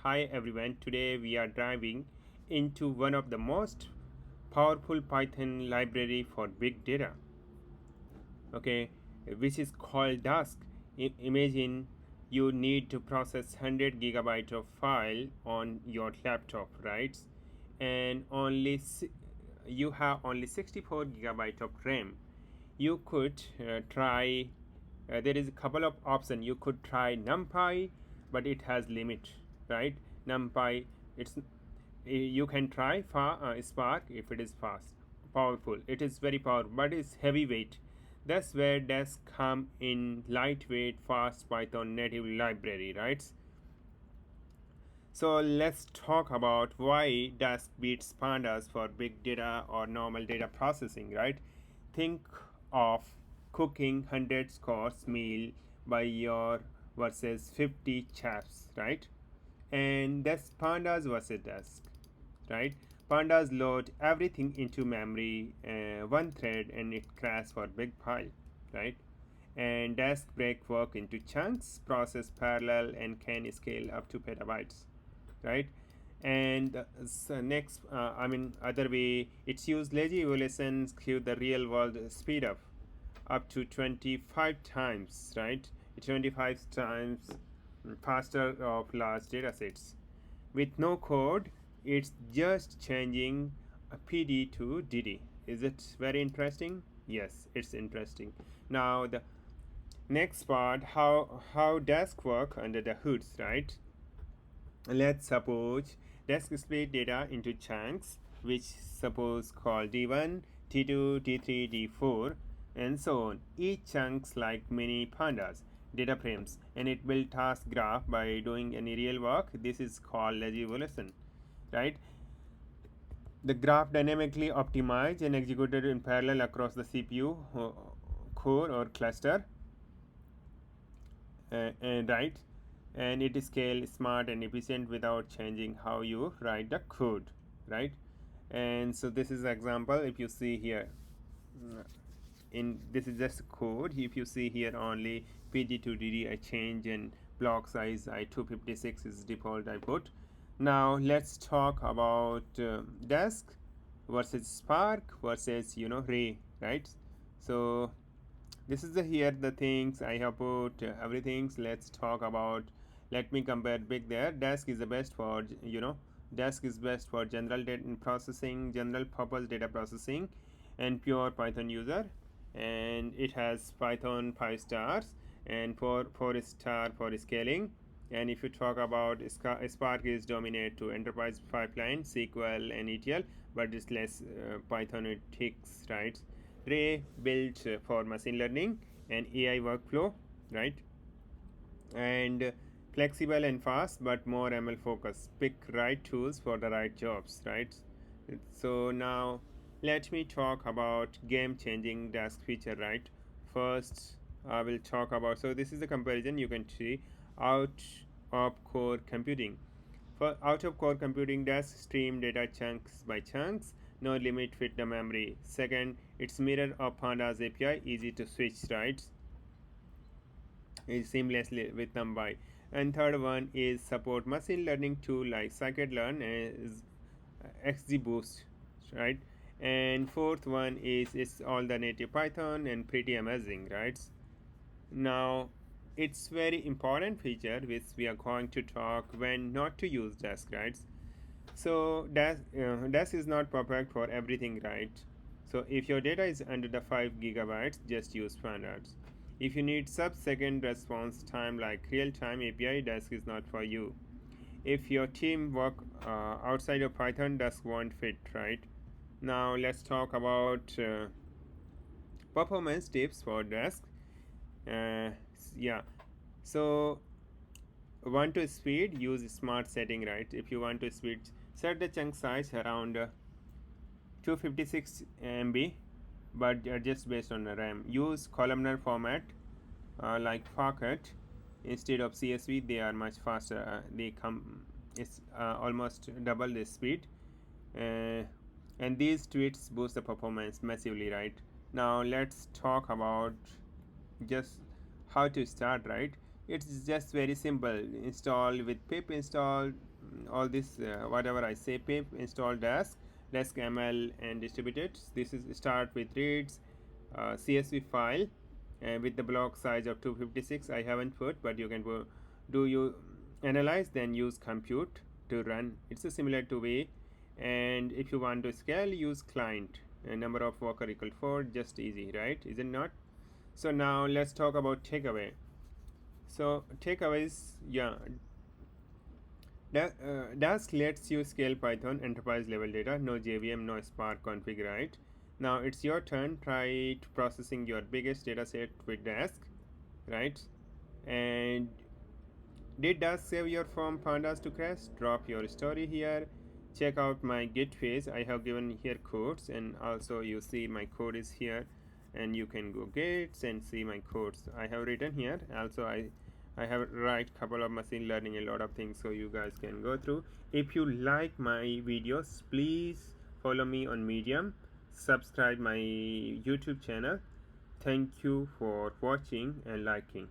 Hi everyone, today we are diving into one of the most powerful Python library for big data, okay, which is called Dask. Imagine you need to process 100 gigabyte of file on your laptop, right? And you have only 64 gigabyte of RAM. You could try there is a couple of options. You could try NumPy, but it has limit, right? NumPy, it's you can try Spark if it is fast, powerful. It is very powerful, but it's heavyweight. That's where Dask come in, lightweight, fast Python native library, right? So let's talk about why Dask beats Pandas for big data or normal data processing, right? Think of cooking 100 course meal by your versus 50 chefs, right? And that's Pandas versus Dask, right? Pandas load everything into memory, one thread, and it crashes for big file, right? And Dask break work into chunks, process parallel, and can scale up to petabytes, right? And so next, other way, it's used lazy evaluations give the real world speed up to 25 times, right? 25 times faster of large data sets. With no code, it's just changing a PD to DD. Is it very interesting? Yes, it's interesting. Now the next part, how Dask work under the hoods, right? Let's suppose Dask split data into chunks, which suppose called D1, D2, D3, D4, and so on. Each chunks like mini pandas, data frames, and it will task graph by doing any real work. This is called lazy evolution, right? The graph dynamically optimized and executed in parallel across the CPU core or cluster, and right, and it is scale smart and efficient without changing how you write the code, right? And so this is example. If you see here, in this is just code. If you see here, only pg to dd I change, and block size I 256 is default I put. Now let's talk about Dask versus Spark versus Ray, right? So this is here the things I have put, everything. Let's talk about, let me compare big there. Dask is the best for Dask is best for general data processing, general purpose data processing, and pure Python user. And it has Python 5 stars and 4 star for scaling. And if you talk about Spark is dominate to enterprise pipeline, SQL, and ETL, but it's less Python ethics, right? Ray built for machine learning and AI workflow, right? And flexible and fast, but more ML focused. Pick right tools for the right jobs, right? So now let me talk about game changing Dask feature, right? First, I will talk about, so this is the comparison you can see out of core computing. For out of core computing, Dask stream data chunks by chunks, no limit fit the memory. Second, it's mirror of Pandas API, easy to switch, right? Is seamlessly with NumPy. And third one is support machine learning tool like scikit-learn and XGBoost, right? And fourth one is it's all the native Python and pretty amazing, right? Now it's very important feature which we are going to talk when not to use Dask, right? So Dask is not perfect for everything, right? So if your data is under the 5 gigabytes, just use standards. If you need sub-second response time like real-time API, Dask is not for you. If your team work outside of Python, Dask won't fit, right? Now let's talk about performance tips for Dask. Uh, yeah, so want to speed, use smart setting, right? If you want to speed, set the chunk size around 256 MB, but just based on the RAM. Use columnar format like Pocket instead of CSV. They are much faster. They come, it's almost double the speed, uh, and these tweets boost the performance massively, right? Now let's talk about just how to start, right? It's just very simple. Install with pip install all this whatever I say. Pip install Dask ML and distributed. This is start with reads CSV file with the block size of 256. I haven't put, but you can do you analyze, then use compute to run. It's a similar to way. And if you want to scale, use client. A number of worker equal 4, just easy, right? Is it not? So now let's talk about takeaway. So takeaways, yeah, Dask lets you scale Python enterprise level data, no JVM, no Spark config, right? Now it's your turn. Try processing your biggest data set with Dask, right? And did Dask save your from Pandas to crash? Drop your story here. Check out my Git phase. I have given here codes, and also you see my code is here, and you can go Git and see my codes. I have written here. Also, I have write couple of machine learning, a lot of things, so you guys can go through. If you like my videos, please follow me on Medium. Subscribe my YouTube channel. Thank you for watching and liking.